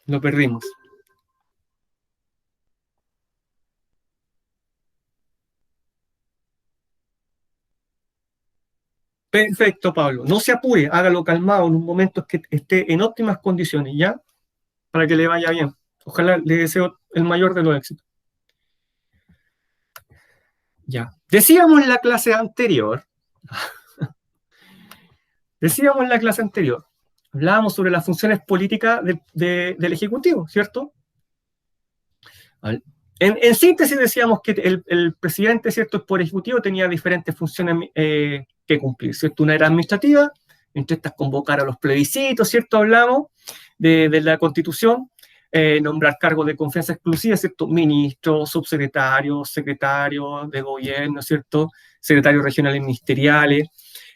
Lo perdimos. Perfecto, Pablo. No se apure, hágalo calmado en un momento que esté en óptimas condiciones, ¿ya? Para que le vaya bien. Ojalá le deseo el mayor de los éxitos. Ya. Decíamos en la clase anterior, hablábamos sobre las funciones políticas del Ejecutivo, ¿cierto? En síntesis decíamos que el presidente, ¿cierto?, el Poder Ejecutivo tenía diferentes funciones que cumplir, ¿cierto? Una era administrativa, entre estas convocar a los plebiscitos, ¿cierto? Hablamos de la Constitución, nombrar cargos de confianza exclusiva, ¿cierto? Ministros, subsecretarios, secretarios de gobierno, ¿cierto? Secretarios regionales ministeriales,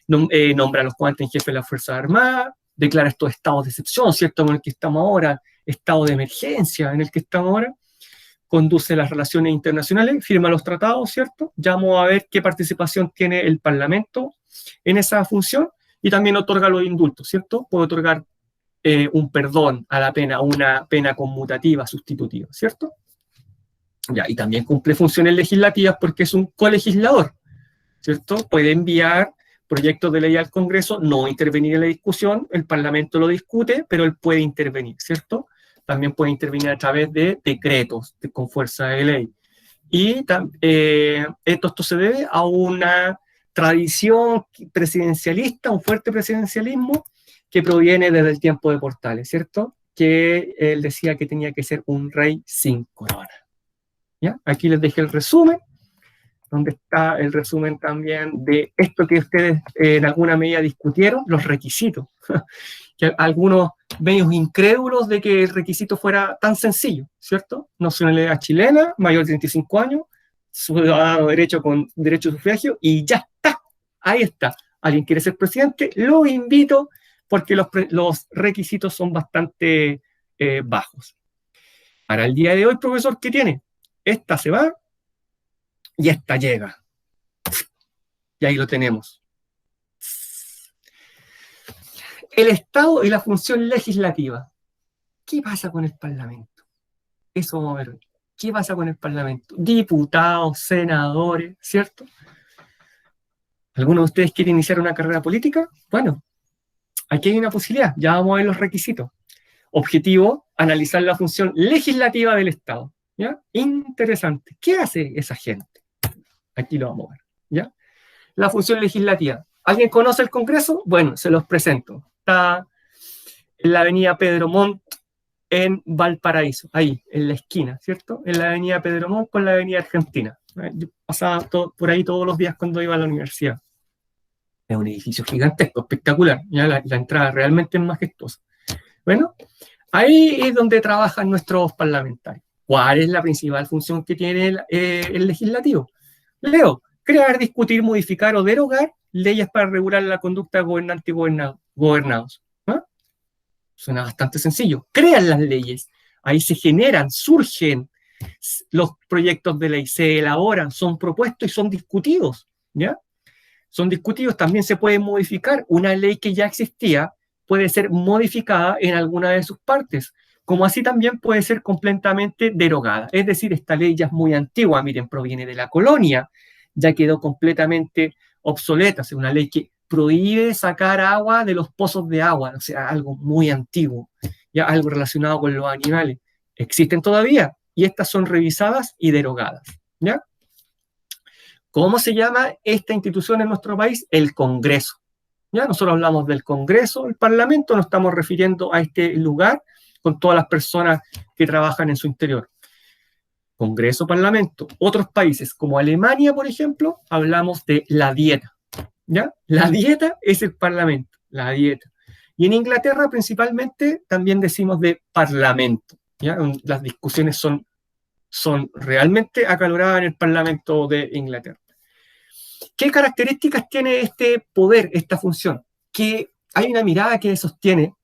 nombra a los comandantes en jefe de las Fuerzas Armadas, declara estos estados de excepción, ¿cierto?, en el que estamos ahora, estado de emergencia en el que estamos ahora, conduce las relaciones internacionales, firma los tratados, ¿cierto? Ya vamos a ver qué participación tiene el Parlamento en esa función y también otorga los indultos, ¿cierto? Puede otorgar un perdón a la pena, una pena conmutativa, sustitutiva, ¿cierto? Ya, y también cumple funciones legislativas porque es un colegislador, ¿cierto? Puede enviar proyectos de ley al Congreso, no intervenir en la discusión, el Parlamento lo discute, pero él puede intervenir, ¿cierto? También puede intervenir a través de decretos con fuerza de ley. Y esto se debe a una tradición presidencialista, un fuerte presidencialismo que proviene desde el tiempo de Portales, ¿cierto? Que él decía que tenía que ser un rey sin corona. ¿Ya? Aquí les dejé el resumen, donde está el resumen también de esto que ustedes en alguna medida discutieron, los requisitos. Que algunos medios incrédulos de que el requisito fuera tan sencillo, ¿cierto? Nacionalidad chilena, mayor de 35 años, ciudadano derecho con derecho de sufragio, y ya está, ahí está. ¿Alguien quiere ser presidente? Lo invito porque los requisitos son bastante bajos. Para el día de hoy, profesor, ¿qué tiene? Esta se va y esta llega. Y ahí lo tenemos. El Estado y la función legislativa. ¿Qué pasa con el Parlamento? Eso vamos a ver. ¿Qué pasa con el Parlamento? Diputados, senadores, ¿cierto? ¿Alguno de ustedes quiere iniciar una carrera política? Bueno, aquí hay una posibilidad. Ya vamos a ver los requisitos. Objetivo, analizar la función legislativa del Estado. ¿Ya? Interesante. ¿Qué hace esa gente? Aquí lo vamos a ver. ¿Ya? La función legislativa. ¿Alguien conoce el Congreso? Bueno, se los presento. Está en la avenida Pedro Montt, en Valparaíso, ahí, en la esquina, ¿cierto? En la avenida Pedro Montt con la avenida Argentina. Yo pasaba por ahí todos los días cuando iba a la universidad. Es un edificio gigantesco, espectacular. ¿Ya? La entrada realmente es majestuosa. Bueno, ahí es donde trabajan nuestros parlamentarios. ¿Cuál es la principal función que tiene el legislativo? Leo, crear, discutir, modificar o derogar leyes para regular la conducta de gobernantes y gobernados. ¿Ah? Suena bastante sencillo. Crean las leyes, ahí se generan, surgen los proyectos de ley, se elaboran, son propuestos y son discutidos, ¿ya? Son discutidos, también se puede modificar. Una ley que ya existía puede ser modificada en alguna de sus partes, como así también puede ser completamente derogada. Es decir, esta ley ya es muy antigua, miren, proviene de la colonia, ya quedó completamente obsoleta, es una ley que prohíbe sacar agua de los pozos de agua, o sea, algo muy antiguo, ya algo relacionado con los animales. Existen todavía y estas son revisadas y derogadas, ¿ya? ¿Cómo se llama esta institución en nuestro país? El Congreso. ¿Ya? Nosotros hablamos del Congreso, el Parlamento, nos estamos refiriendo a este lugar con todas las personas que trabajan en su interior. Congreso, Parlamento. Otros países, como Alemania, por ejemplo, hablamos de la dieta. ¿Ya? La dieta es el Parlamento, la dieta. Y en Inglaterra, principalmente, también decimos de Parlamento. ¿Ya? Las discusiones son realmente acaloradas en el Parlamento de Inglaterra. ¿Qué características tiene este poder, esta función? Que hay una mirada que sostiene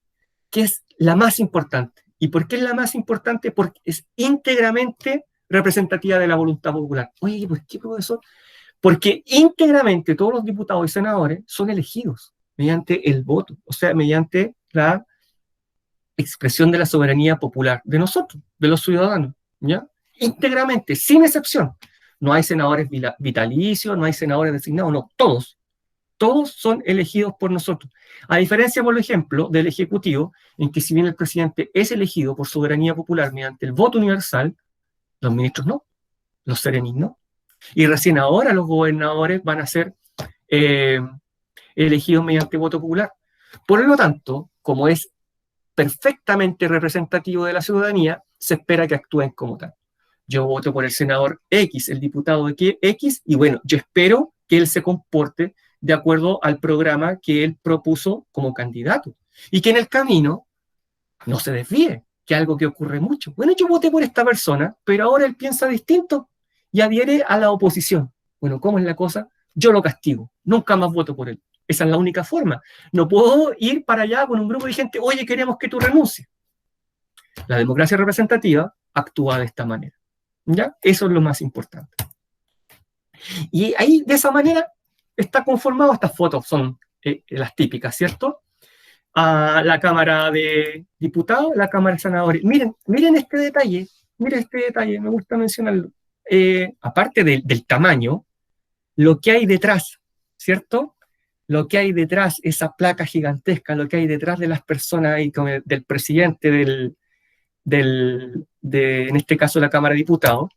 que es la más importante. ¿Y por qué es la más importante? Porque es íntegramente representativa de la voluntad popular. Oye, ¿por qué, profesor? Porque íntegramente todos los diputados y senadores son elegidos mediante el voto, o sea, mediante expresión de la soberanía popular de nosotros, de los ciudadanos, ¿ya? Íntegramente, sin excepción. No hay senadores vitalicios, no hay senadores designados, no, todos son elegidos por nosotros. A diferencia, por ejemplo, del Ejecutivo, en que si bien el presidente es elegido por soberanía popular mediante el voto universal, los ministros no, los serenis no. Y recién ahora los gobernadores van a ser elegidos mediante voto popular. Por lo tanto, como es perfectamente representativo de la ciudadanía, se espera que actúen como tal. Yo voto por el senador X, el diputado de X, y bueno, yo espero que él se comporte de acuerdo al programa que él propuso como candidato. Y que en el camino no se desvíe, que es algo que ocurre mucho. Bueno, yo voté por esta persona, pero ahora él piensa distinto y adhiere a la oposición. Bueno, ¿cómo es la cosa? Yo lo castigo, nunca más voto por él. Esa es la única forma. No puedo ir para allá con un grupo de gente, oye, queremos que tú renuncies. La democracia representativa actúa de esta manera. ¿Ya? Eso es lo más importante. Y ahí, de esa manera, está conformado. Estas fotos son las típicas, ¿cierto? A la Cámara de Diputados, la Cámara de Senadores. Miren este detalle, me gusta mencionarlo. Aparte del tamaño, lo que hay detrás, ¿cierto? Lo que hay detrás, esa placa gigantesca, lo que hay detrás de las personas ahí, del presidente en este caso, la Cámara de Diputados,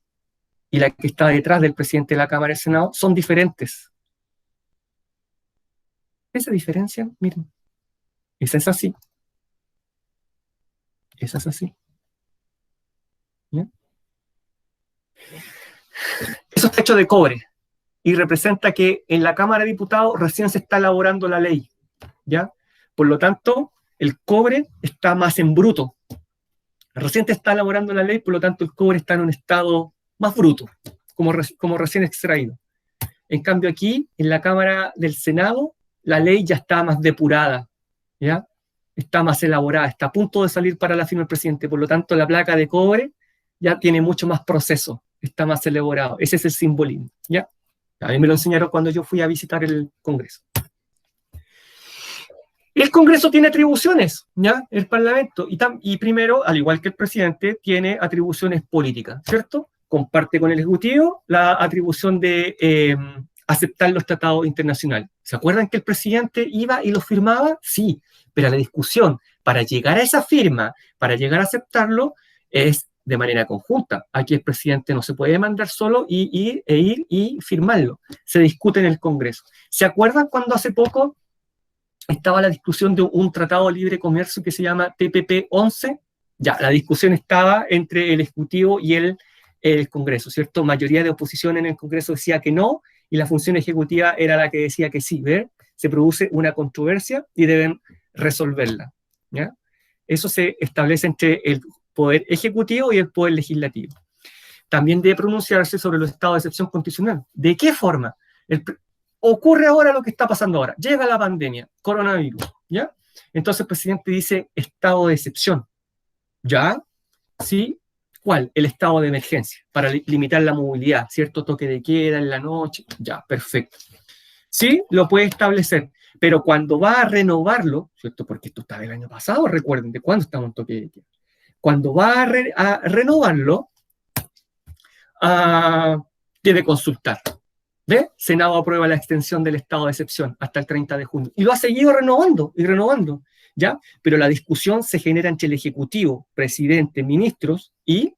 y la que está detrás del presidente de la Cámara de Senado, son diferentes. Esa diferencia, miren, esa es así. Esa es así. ¿Ya? Eso está hecho de cobre y representa que en la Cámara de Diputados recién se está elaborando la ley, ¿ya? Por lo tanto, el cobre está más en bruto. Recién se está elaborando la ley, por lo tanto, el cobre está en un estado más bruto, como recién extraído. En cambio, aquí, en la Cámara del Senado, la ley ya está más depurada, ¿ya? Está más elaborada, está a punto de salir para la firma del presidente. Por lo tanto, la placa de cobre ya tiene mucho más proceso, está más elaborado. Ese es el simbolismo, ¿ya? A mí me lo enseñaron cuando yo fui a visitar el Congreso. El Congreso tiene atribuciones, ¿ya? El Parlamento. Y primero, al igual que el presidente, tiene atribuciones políticas, ¿cierto? Comparte con el Ejecutivo la atribución de aceptar los tratados internacionales. ¿Se acuerdan que el presidente iba y los firmaba? Sí, pero la discusión para llegar a esa firma, para llegar a aceptarlo, es de manera conjunta. Aquí el presidente no se puede mandar solo e ir y firmarlo. Se discute en el Congreso. ¿Se acuerdan cuando hace poco estaba la discusión de un tratado de libre comercio que se llama TPP-11? Ya, la discusión estaba entre el Ejecutivo y el Congreso, ¿cierto? Mayoría de oposición en el Congreso decía que no, y la función ejecutiva era la que decía que sí. ¿Ver? Se produce una controversia y deben resolverla, ¿ya? Eso se establece entre el poder ejecutivo y el poder legislativo. También debe pronunciarse sobre los estados de excepción constitucional. ¿De qué forma? Ocurre ahora lo que está pasando ahora. Llega la pandemia, coronavirus, ¿ya? Entonces el presidente dice estado de excepción. ¿Ya? ¿Sí? ¿Cuál? El estado de emergencia, para limitar la movilidad, ¿cierto? Toque de queda en la noche. Ya, perfecto. Sí, lo puede establecer, pero cuando va a renovarlo, ¿cierto? Porque esto está del año pasado, recuerden, ¿de cuándo estamos en toque de queda? Cuando va a renovarlo, debe consultar. ¿Ve? Senado aprueba la extensión del estado de excepción hasta el 30 de junio. Y lo ha seguido renovando y renovando, ¿ya? Pero la discusión se genera entre el Ejecutivo, presidente, ministros y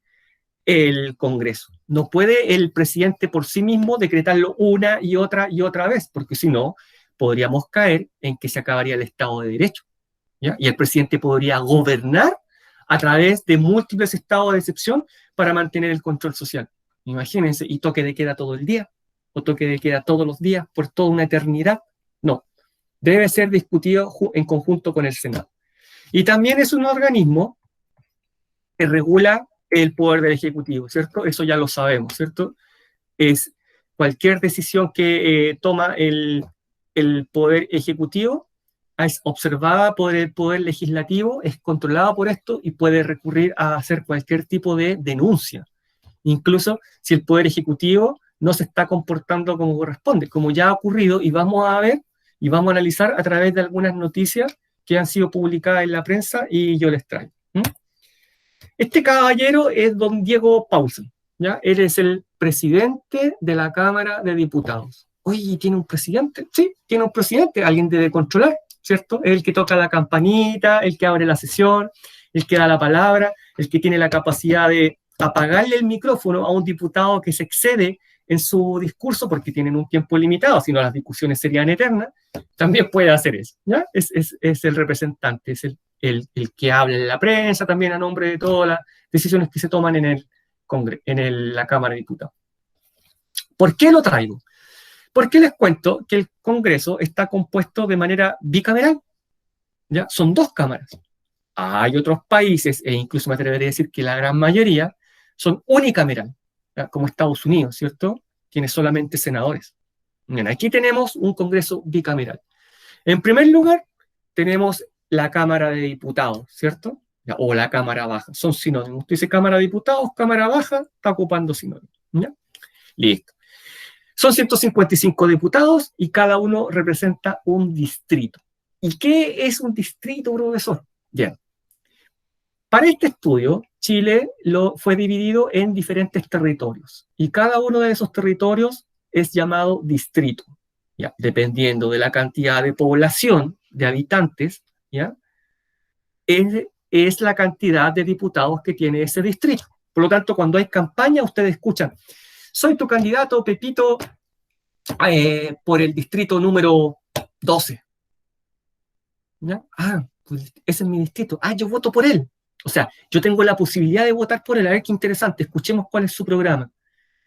el Congreso. No puede el presidente por sí mismo decretarlo una y otra vez, porque si no, podríamos caer en que se acabaría el Estado de Derecho, ¿ya? Y el presidente podría gobernar a través de múltiples estados de excepción para mantener el control social. Imagínense, y toque de queda todo el día, o toque de queda todos los días, por toda una eternidad. No, debe ser discutido en conjunto con el Senado. Y también es un organismo que regula el poder del Ejecutivo, ¿cierto? Eso ya lo sabemos, ¿cierto? Es cualquier decisión que toma el poder ejecutivo es observada por el poder legislativo, es controlada por esto y puede recurrir a hacer cualquier tipo de denuncia, incluso si el poder ejecutivo no se está comportando como corresponde, como ya ha ocurrido, y vamos a ver y vamos a analizar a través de algunas noticias que han sido publicadas en la prensa y yo les traigo. Este caballero es don Diego Paulsen, ¿ya? Él es el presidente de la Cámara de Diputados. Oye, ¿tiene un presidente? Sí, tiene un presidente, alguien debe controlar, ¿cierto? Es el que toca la campanita, el que abre la sesión, el que da la palabra, el que tiene la capacidad de apagarle el micrófono a un diputado que se excede en su discurso porque tienen un tiempo limitado, si no las discusiones serían eternas, también puede hacer eso, ¿ya? Es el representante, es el que habla en la prensa también a nombre de todas las decisiones que se toman en la Cámara de Diputados. ¿Por qué lo traigo? Porque les cuento que el Congreso está compuesto de manera bicameral, ¿ya? Son dos cámaras. Hay otros países, e incluso me atrevería a decir que la gran mayoría, son unicameral, ¿ya? Como Estados Unidos, ¿cierto? Tiene solamente senadores. Bien, aquí tenemos un Congreso bicameral. En primer lugar, tenemos la Cámara de Diputados, ¿cierto? O la Cámara Baja, son sinónimos. Usted dice Cámara de Diputados, Cámara Baja, está ocupando sinónimos, ¿ya? Listo. Son 155 diputados y cada uno representa un distrito. ¿Y qué es un distrito, profesor? Bien. Para este estudio, Chile fue dividido en diferentes territorios y cada uno de esos territorios es llamado distrito, ¿ya? Dependiendo de la cantidad de población, de habitantes, ¿ya? Es la cantidad de diputados que tiene ese distrito. Por lo tanto, cuando hay campaña, ustedes escuchan, soy tu candidato, Pepito, por el distrito número 12. ¿Ya? Ah, pues ese es mi distrito. Ah, yo voto por él. O sea, yo tengo la posibilidad de votar por él. A ver qué interesante. Escuchemos cuál es su programa.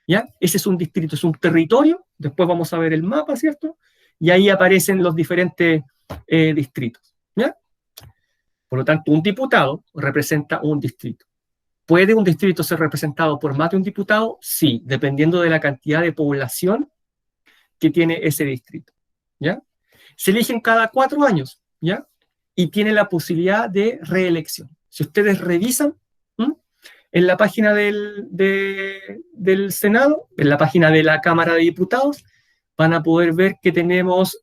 ¿Ya? Ese es un distrito, es un territorio. Después vamos a ver el mapa, ¿cierto? Y ahí aparecen los diferentes distritos. ¿Ya? Por lo tanto, un diputado representa un distrito. ¿Puede un distrito ser representado por más de un diputado? Sí, dependiendo de la cantidad de población que tiene ese distrito, ¿ya? Se eligen cada 4 años, ¿ya? Y tiene la posibilidad de reelección. Si ustedes revisan en la página del Senado, en la página de la Cámara de Diputados, van a poder ver que tenemos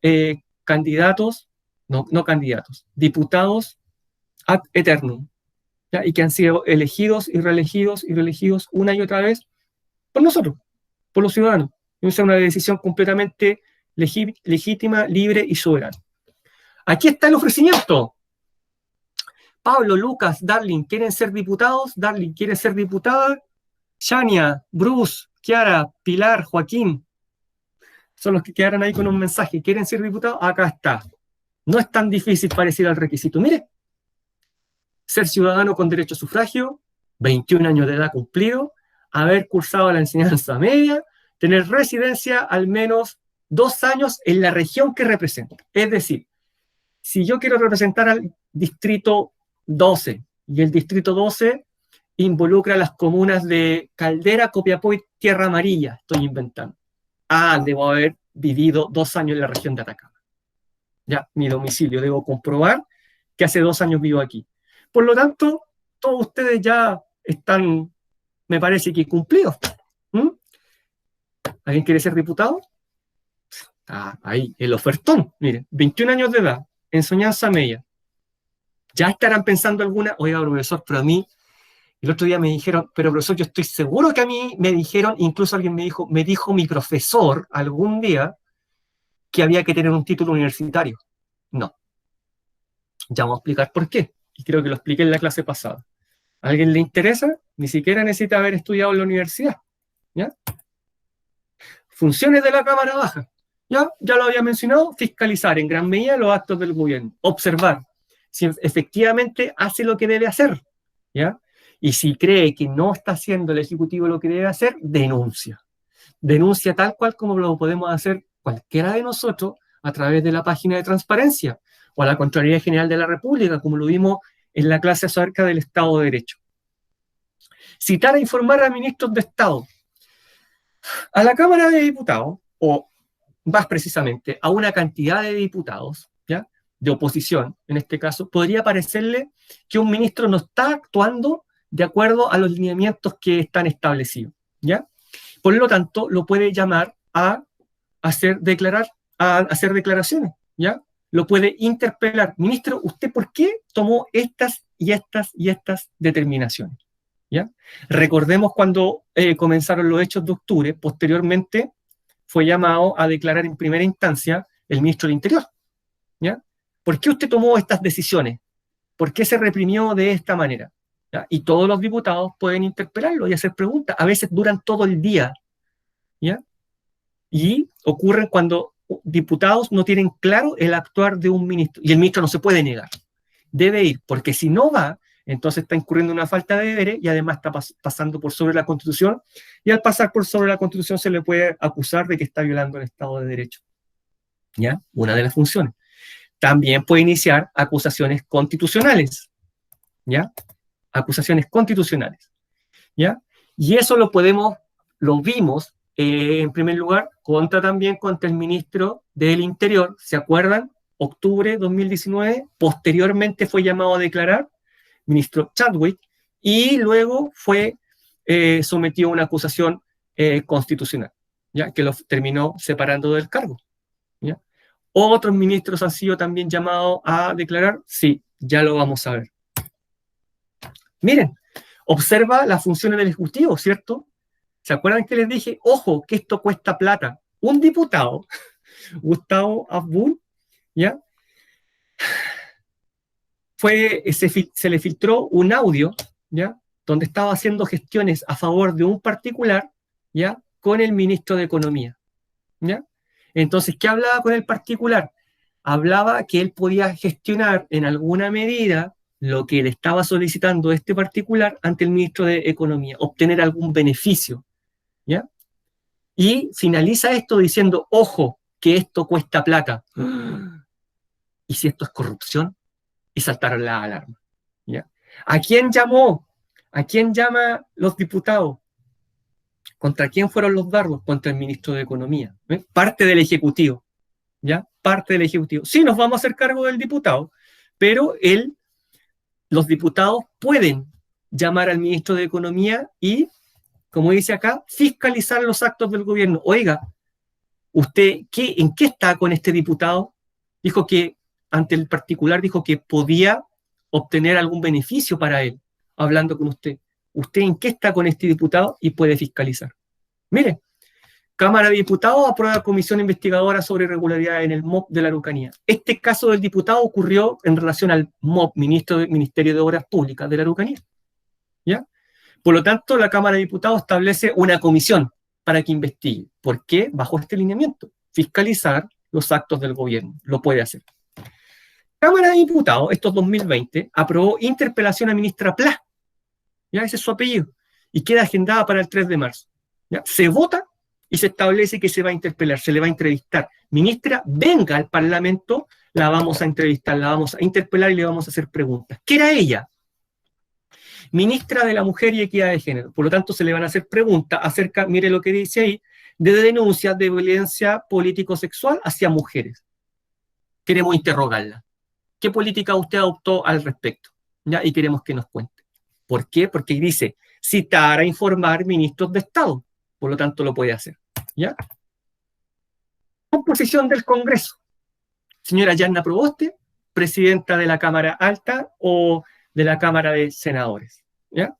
candidatos, no candidatos, diputados ad eternum, ¿ya? Y que han sido elegidos y reelegidos una y otra vez por nosotros, por los ciudadanos. Es una decisión completamente legítima, libre y soberana. Aquí está el ofrecimiento. Pablo, Lucas, Darling, ¿quieren ser diputados? Darling, ¿quiere ser diputada? Shania, Bruce, Kiara, Pilar, Joaquín, son los que quedaron ahí con un mensaje. ¿Quieren ser diputados? Acá está. No es tan difícil parecido al requisito. Mire, ser ciudadano con derecho a sufragio, 21 años de edad cumplido, haber cursado la enseñanza media, tener residencia al menos 2 años en la región que representa. Es decir, si yo quiero representar al distrito 12 y el distrito 12 involucra las comunas de Caldera, Copiapó y Tierra Amarilla, estoy inventando. Ah, debo haber vivido 2 años en la región de Atacama. Ya, mi domicilio, debo comprobar que hace 2 años vivo aquí. Por lo tanto, todos ustedes ya están, me parece que cumplidos. ¿Alguien quiere ser diputado? Ah, ahí, el ofertón. Miren, 21 años de edad, enseñanza media. Ya estarán pensando alguna, oiga, profesor, pero a mí, el otro día me dijeron, pero profesor, yo estoy seguro que a mí me dijeron, incluso alguien me dijo mi profesor algún día que había que tener un título universitario. No. Ya vamos a explicar por qué. Y creo que lo expliqué en la clase pasada. ¿A alguien le interesa? Ni siquiera necesita haber estudiado en la universidad. ¿Ya? Funciones de la Cámara Baja. Ya lo había mencionado, fiscalizar en gran medida los actos del gobierno, observar si efectivamente hace lo que debe hacer, ¿ya? Y si cree que no está haciendo el Ejecutivo lo que debe hacer, denuncia. Denuncia tal cual como lo podemos hacer cualquiera de nosotros a través de la página de transparencia o a la Contraloría General de la República, como lo vimos en la clase acerca del Estado de Derecho. Citar e informar a ministros de Estado. A la Cámara de Diputados, o más precisamente a una cantidad de diputados, ¿ya? De oposición, en este caso, podría parecerle que un ministro no está actuando de acuerdo a los lineamientos que están establecidos, ¿ya? Por lo tanto, lo puede llamar a hacer declaraciones, ¿ya? Lo puede interpelar. Ministro, ¿usted por qué tomó estas y estas y estas determinaciones? ¿ya? Recordemos cuando comenzaron los hechos de octubre, posteriormente fue llamado a declarar en primera instancia el ministro del Interior, ¿ya? ¿Por qué usted tomó estas decisiones? ¿Por qué se reprimió de esta manera? ¿Ya? Y todos los diputados pueden interpelarlo y hacer preguntas. A veces duran todo el día, ¿ya? Y ocurren cuando diputados no tienen claro el actuar de un ministro. Y el ministro no se puede negar. Debe ir, porque si no va, entonces está incurriendo en una falta de deberes y además está pasando por sobre la Constitución. Y al pasar por sobre la Constitución se le puede acusar de que está violando el Estado de Derecho. ¿Ya? Una de las funciones. También puede iniciar acusaciones constitucionales, ¿ya? Acusaciones constitucionales, ¿ya? Y eso lo vimos, en primer lugar, también contra el ministro del Interior, ¿se acuerdan? Octubre de 2019, posteriormente fue llamado a declarar, ministro Chadwick, y luego fue sometido a una acusación constitucional, ¿ya? Que lo terminó separando del cargo, ¿ya? ¿Otros ministros han sido también llamados a declarar? Sí, ya lo vamos a ver. Miren, observa las funciones del Ejecutivo, ¿cierto? ¿Se acuerdan que les dije, ojo, que esto cuesta plata? Un diputado, Gustavo Abun, ¿ya? Se le filtró un audio, ¿ya? Donde estaba haciendo gestiones a favor de un particular, ¿ya? Con el ministro de Economía, ¿ya? Entonces, ¿qué hablaba con el particular? Hablaba que él podía gestionar en alguna medida lo que le estaba solicitando este particular ante el ministro de Economía, obtener algún beneficio, ¿ya? Y finaliza esto diciendo, ojo, que esto cuesta plata. ¿Y si esto es corrupción? Y saltaron las alarmas, ¿ya? ¿A quién llamó? ¿A quién llama los diputados? ¿Contra quién fueron los dardos? Contra el ministro de Economía, ¿eh? Parte del Ejecutivo, ¿ya? Parte del Ejecutivo. Sí, nos vamos a hacer cargo del diputado, pero los diputados pueden llamar al ministro de Economía y, como dice acá, fiscalizar los actos del gobierno. Oiga, ¿usted en qué está con este diputado? Dijo que, ante el particular, dijo que podía obtener algún beneficio para él, hablando con usted. ¿Usted en qué está con este diputado? Y puede fiscalizar. Mire, Cámara de Diputados aprueba comisión investigadora sobre irregularidades en el MOP de la Araucanía. Este caso del diputado ocurrió en relación al MOP, Ministerio de Obras Públicas de la Araucanía, ¿ya? Por lo tanto, la Cámara de Diputados establece una comisión para que investigue. ¿Por qué? Bajo este lineamiento. Fiscalizar los actos del gobierno. Lo puede hacer. Cámara de Diputados, estos 2020, aprobó interpelación a ministra Pla. ¿Ya? Ese es su apellido. Y queda agendada para el 3 de marzo. ¿Ya? Se vota y se establece que se va a interpelar, se le va a entrevistar. Ministra, venga al Parlamento, la vamos a entrevistar, la vamos a interpelar y le vamos a hacer preguntas. ¿Qué era ella? Ministra de la Mujer y Equidad de Género. Por lo tanto, se le van a hacer preguntas acerca, mire lo que dice ahí, de denuncias de violencia político-sexual hacia mujeres. Queremos interrogarla. ¿Qué política usted adoptó al respecto? ¿Ya? Y queremos que nos cuente. ¿Por qué? Porque dice, citar a informar ministros de Estado. Por lo tanto, lo puede hacer. ¿Ya? Composición del Congreso. Señora Yanna Proboste, presidenta de la Cámara Alta o de la Cámara de Senadores, ¿ya?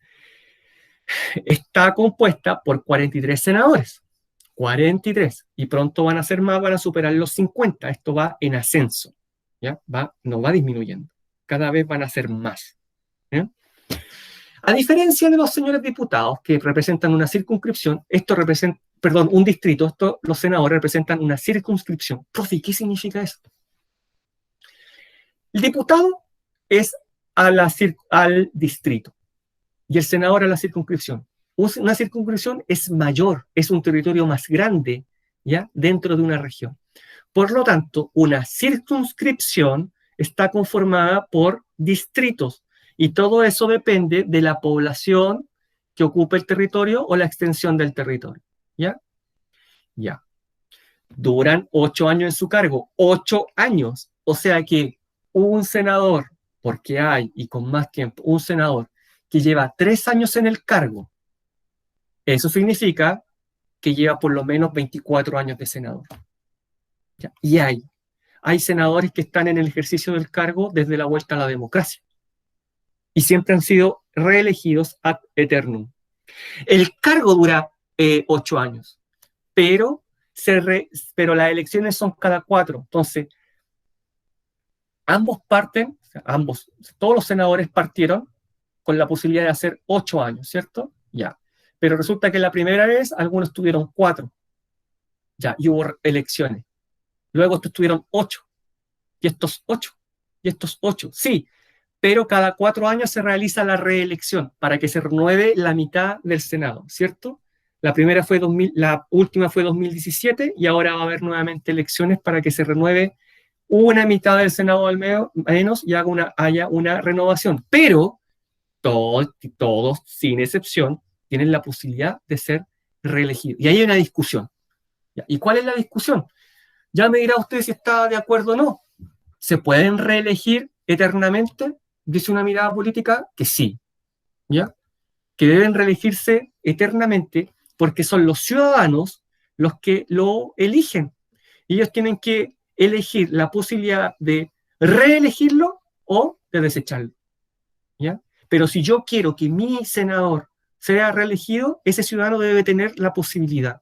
Está compuesta por 43 senadores, 43, y pronto van a ser más, van a superar los 50. Esto va en ascenso, ¿ya? No va disminuyendo, cada vez van a ser más, ¿ya? A diferencia de los señores diputados que representan una circunscripción, un distrito, los senadores representan una circunscripción. Profe, ¿qué significa eso? El diputado es al distrito y el senador a la circunscripción. Una circunscripción es mayor, es un territorio más grande, ¿ya? Dentro de una región. Por lo tanto, una circunscripción está conformada por distritos y todo eso depende de la población que ocupa el territorio o la extensión del territorio, ¿ya? Ya. Duran 8 años en su cargo, 8 años. O sea que un senador, porque hay, y con más tiempo, un senador que lleva 3 años en el cargo, eso significa que lleva por lo menos 24 años de senador. ¿Ya? Y hay senadores que están en el ejercicio del cargo desde la vuelta a la democracia. y siempre han sido reelegidos ad eternum. El cargo dura 8 años, pero las elecciones son cada 4. Entonces, todos los senadores partieron con la posibilidad de hacer 8 años, ¿cierto? Ya. Pero resulta que la primera vez algunos tuvieron 4. Ya, y hubo elecciones. Luego estos tuvieron 8. Y estos 8. Y estos 8. Sí, pero cada 4 años se realiza la reelección para que se renueve la mitad del Senado, ¿cierto? La última fue 2017 y ahora va a haber nuevamente elecciones para que se renueve una mitad del Senado al menos y haya una renovación. Pero todos, sin excepción, tienen la posibilidad de ser reelegidos. Y ahí hay una discusión. ¿Y cuál es la discusión? Ya me dirá usted si está de acuerdo o no. ¿Se pueden reelegir eternamente? Dice una mirada política que sí, ¿ya? Que deben reelegirse eternamente porque son los ciudadanos los que lo eligen. Y ellos tienen que elegir la posibilidad de reelegirlo o de desecharlo, ¿ya? Pero si yo quiero que mi senador sea reelegido, ese ciudadano debe tener la posibilidad.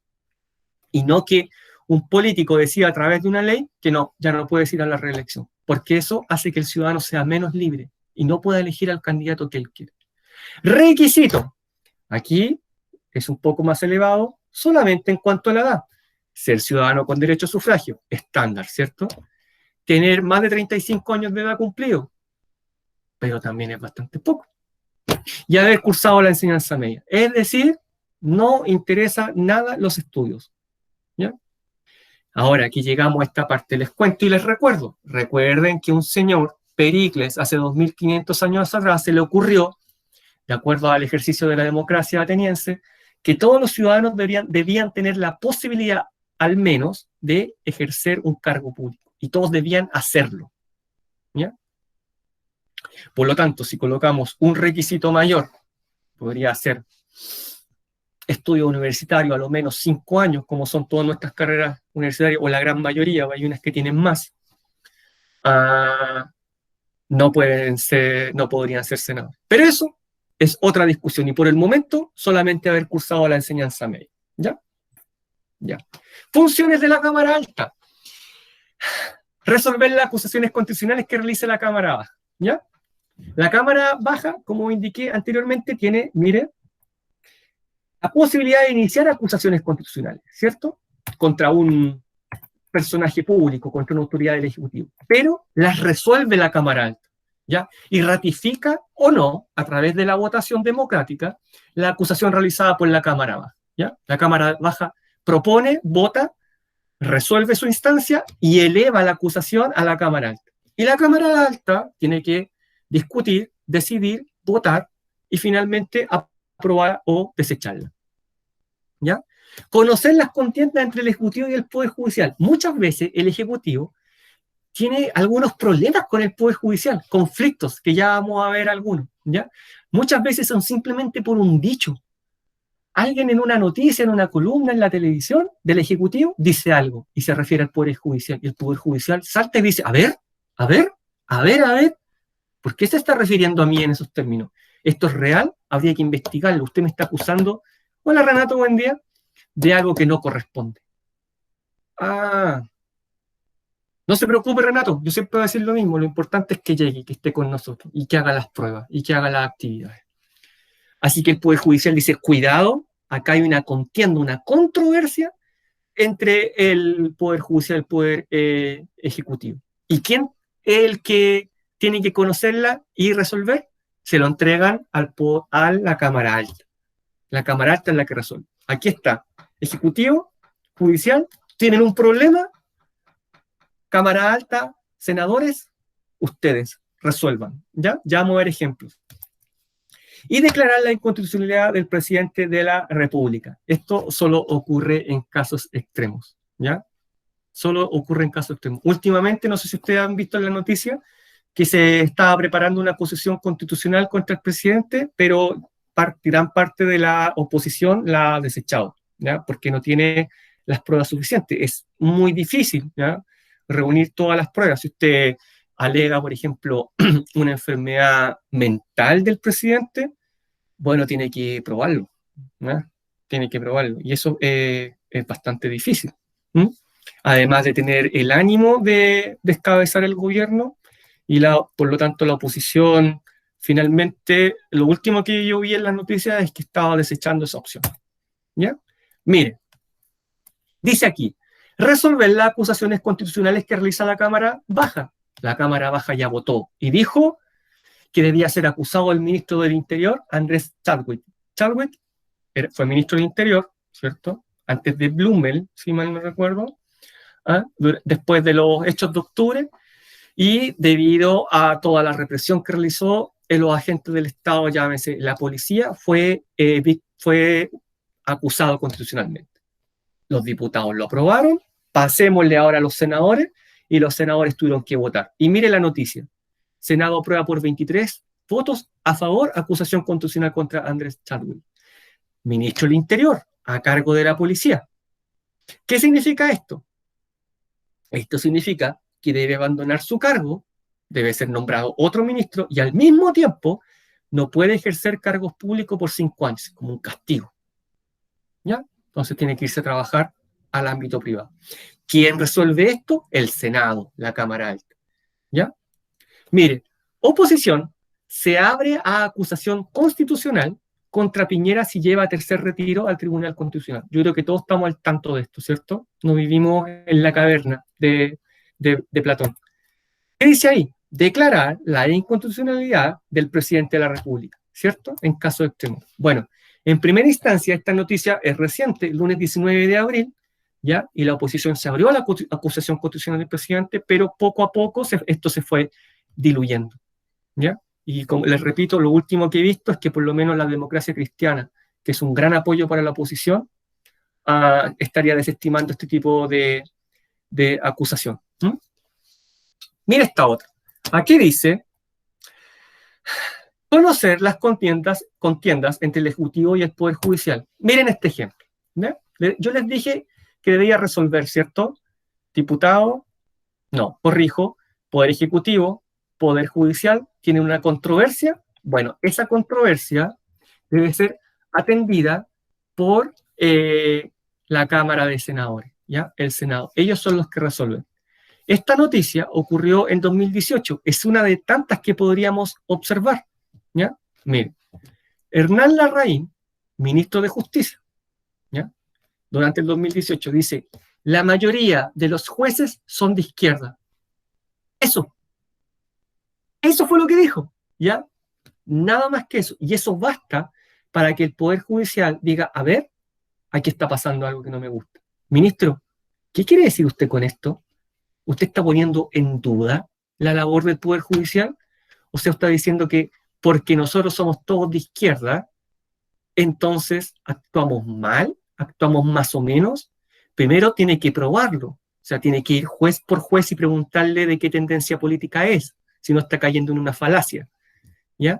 Y no que un político decida a través de una ley que no, ya no puede ir a la reelección. Porque eso hace que el ciudadano sea menos libre y no pueda elegir al candidato que él quiere. Requisito. Aquí es un poco más elevado solamente en cuanto a la edad. Ser ciudadano con derecho a sufragio, estándar, ¿cierto? Tener más de 35 años de edad cumplido, pero también es bastante poco. Y haber cursado la enseñanza media. Es decir, no interesa nada los estudios, ¿ya? Ahora, aquí llegamos a esta parte. Les cuento y les recuerdo. Recuerden que un señor, Pericles, hace 2500 años atrás, se le ocurrió, de acuerdo al ejercicio de la democracia ateniense, que todos los ciudadanos debían tener la posibilidad, al menos, de ejercer un cargo público. Y todos debían hacerlo, ¿ya? Por lo tanto, si colocamos un requisito mayor, podría ser estudio universitario a lo menos 5 años, como son todas nuestras carreras universitarias, o la gran mayoría, hay unas que tienen más, no podrían ser senadores. Pero eso es otra discusión, y por el momento solamente haber cursado la enseñanza media. ¿Ya? Ya. Funciones de la Cámara Alta. Resolver las acusaciones constitucionales que realice la Cámara Baja. ¿Ya? La Cámara Baja, como indiqué anteriormente, tiene, mire, la posibilidad de iniciar acusaciones constitucionales, ¿cierto? Contra un personaje público, contra una autoridad del Ejecutivo. Pero las resuelve la Cámara Alta, ¿ya? Y ratifica o no, a través de la votación democrática, la acusación realizada por la Cámara Baja, ¿ya? La Cámara Baja propone, vota, resuelve su instancia y eleva la acusación a la Cámara Alta. Y la Cámara Alta tiene que discutir, decidir, votar y finalmente aprobar o desecharla, ¿ya? Conocer las contiendas entre el Ejecutivo y el Poder Judicial. Muchas veces el Ejecutivo tiene algunos problemas con el Poder Judicial, conflictos, que ya vamos a ver algunos, ¿ya? Muchas veces son simplemente por un dicho. Alguien en una noticia, en una columna, en la televisión del Ejecutivo, dice algo y se refiere al Poder Judicial. Y el Poder Judicial salta y dice, a ver, ¿por qué se está refiriendo a mí en esos términos? ¿Esto es real? Habría que investigarlo. Usted me está acusando, hola Renato, buen día, de algo que no corresponde. No se preocupe, Renato, yo siempre voy a decir lo mismo, lo importante es que llegue, que esté con nosotros y que haga las pruebas y que haga las actividades. Así que el Poder Judicial dice, cuidado, acá hay una contienda, una controversia entre el Poder Judicial y el Poder Ejecutivo. ¿Y quién es el que tiene que conocerla y resolver? Se lo entregan a la Cámara Alta. La Cámara Alta es la que resuelve. Aquí está, Ejecutivo, Judicial, tienen un problema, Cámara Alta, senadores, ustedes resuelvan. ¿Ya? Ya vamos a ver ejemplos. Y declarar la inconstitucionalidad del presidente de la República. Esto solo ocurre en casos extremos, ¿ya? Solo ocurre en casos extremos. Últimamente, no sé si ustedes han visto en la noticia, que se estaba preparando una acusación constitucional contra el presidente, pero gran parte de la oposición la ha desechado, ¿ya? Porque no tiene las pruebas suficientes. Es muy difícil, ¿ya? Reunir todas las pruebas. Si usted alega, por ejemplo, una enfermedad mental del presidente, bueno, tiene que probarlo, ¿no? Tiene que probarlo. Y eso es bastante difícil. ¿Mm? Además de tener el ánimo de descabezar el gobierno y por lo tanto la oposición, finalmente, lo último que yo vi en las noticias es que estaba desechando esa opción. ¿Ya? Mire, dice aquí, resolver las acusaciones constitucionales que realiza la Cámara Baja. La Cámara Baja ya votó y dijo que debía ser acusado el ministro del Interior, Andrés Chadwick. Chadwick fue ministro del Interior, ¿cierto? Antes de Blumel, si mal no recuerdo, después de los hechos de octubre, y debido a toda la represión que realizó los agentes del Estado, llámese la policía, fue acusado constitucionalmente. Los diputados lo aprobaron, pasémosle ahora a los senadores, y los senadores tuvieron que votar. Y mire la noticia. Senado aprueba por 23 votos a favor acusación constitucional contra Andrés Chadwick. Ministro del Interior, a cargo de la policía. ¿Qué significa esto? Esto significa que debe abandonar su cargo, debe ser nombrado otro ministro y al mismo tiempo no puede ejercer cargos públicos por 5 años, como un castigo. ¿Ya? Entonces tiene que irse a trabajar al ámbito privado. ¿Quién resuelve esto? El Senado, la Cámara Alta. ¿Ya? Mire, oposición se abre a acusación constitucional contra Piñera si lleva a tercer retiro al Tribunal Constitucional. Yo creo que todos estamos al tanto de esto, ¿cierto? No vivimos en la caverna de Platón. ¿Qué dice ahí? Declarar la inconstitucionalidad del presidente de la República, ¿cierto? En caso extremo. Bueno, en primera instancia, esta noticia es reciente, el lunes 19 de abril, ¿ya? Y la oposición se abrió a la acusación constitucional del presidente, pero poco a poco esto se fue diluyendo, ¿ya? Y como les repito, lo último que he visto es que por lo menos la Democracia Cristiana, que es un gran apoyo para la oposición, estaría desestimando este tipo de acusación. Mira esta otra. Aquí dice, conocer las contiendas entre el Ejecutivo y el Poder Judicial. Miren este ejemplo, ¿no? Yo les dije que debía resolver, ¿cierto? Diputado, no, corrijo, Poder Ejecutivo, Poder Judicial, tienen una controversia. Bueno, esa controversia debe ser atendida por la Cámara de Senadores, ¿ya? El Senado. Ellos son los que resuelven. Esta noticia ocurrió en 2018. Es una de tantas que podríamos observar, ¿ya? Miren, Hernán Larraín, ministro de Justicia, ¿ya? Durante el 2018 dice, la mayoría de los jueces son de izquierda. Eso fue lo que dijo, ¿ya? Nada más que eso. Y eso basta para que el Poder Judicial diga, a ver, aquí está pasando algo que no me gusta. Ministro, ¿qué quiere decir usted con esto? ¿Usted está poniendo en duda la labor del Poder Judicial? O sea, está diciendo que porque nosotros somos todos de izquierda, entonces actuamos mal, actuamos más o menos. Primero tiene que probarlo. O sea, tiene que ir juez por juez y preguntarle de qué tendencia política es, si no está cayendo en una falacia. ¿Ya?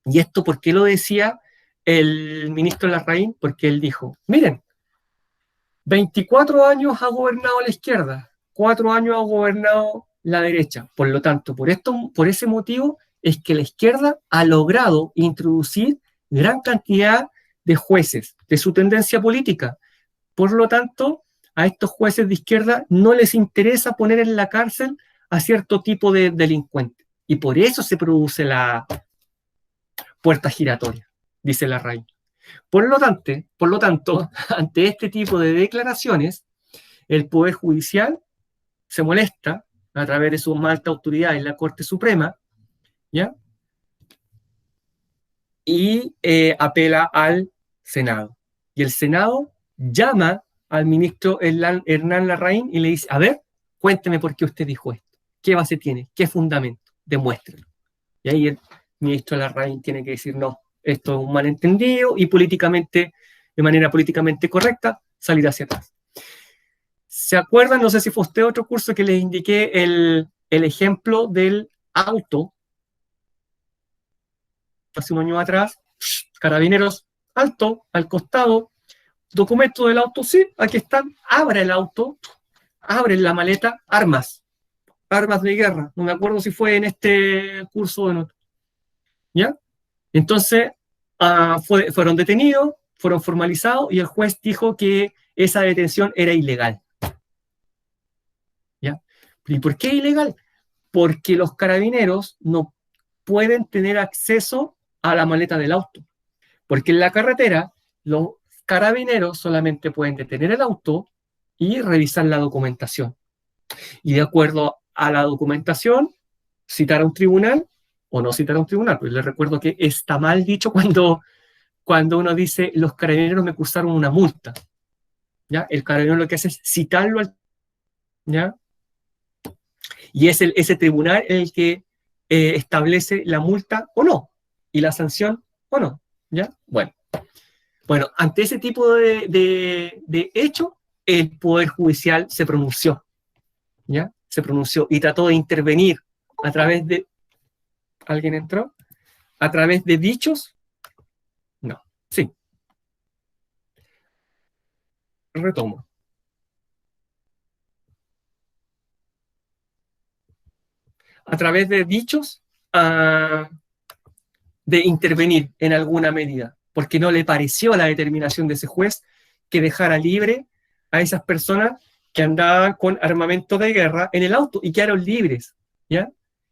¿Y esto por qué lo decía el ministro Larraín? Porque él dijo, miren, 24 años ha gobernado la izquierda, 4 años ha gobernado la derecha. Por lo tanto, por ese motivo es que la izquierda ha logrado introducir gran cantidad de jueces de su tendencia política. Por lo tanto, a estos jueces de izquierda no les interesa poner en la cárcel a cierto tipo de delincuentes. Y por eso se produce la puerta giratoria, dice Larraín. Por lo tanto, ante este tipo de declaraciones, el Poder Judicial se molesta a través de su más alta autoridad en la Corte Suprema, ¿ya? Y apela al Senado. Y el Senado llama al ministro Hernán Larraín y le dice, a ver, cuénteme por qué usted dijo esto. ¿Qué base tiene? ¿Qué fundamento? Demuéstrelo. Y ahí el ministro Larraín tiene que decir, no, esto es un malentendido y políticamente, de manera políticamente correcta, salir hacia atrás. ¿Se acuerdan? No sé si fue usted otro curso que les indiqué el ejemplo del auto. Hace un año atrás, carabineros, alto, al costado, documento del auto, sí, aquí están, abre el auto, abre la maleta, armas. armas de guerra. No me acuerdo si fue en este curso o en otro. ¿Ya? Entonces, fueron detenidos, fueron formalizados y el juez dijo que esa detención era ilegal. ¿Ya? ¿Y por qué ilegal? Porque los carabineros no pueden tener acceso a la maleta del auto. Porque en la carretera, los carabineros solamente pueden detener el auto y revisar la documentación. Y de acuerdo a la documentación, citar a un tribunal o no citar a un tribunal. Pues les recuerdo que está mal dicho cuando uno dice los carabineros me cursaron una multa. ¿Ya? El carabinero lo que hace es citarlo al, ¿ya? Y es ese tribunal el que establece la multa o no, y la sanción o no. ¿Ya? Bueno, ante ese tipo de hecho, el Poder Judicial se pronunció. ¿Ya? Se pronunció y trató de intervenir a través de... ¿Alguien entró? A través de dichos. No, sí, retomo. A través de dichos de intervenir en alguna medida, porque no le pareció la determinación de ese juez que dejara libre a esas personas que andaban con armamento de guerra en el auto y quedaron libres, ¿ya?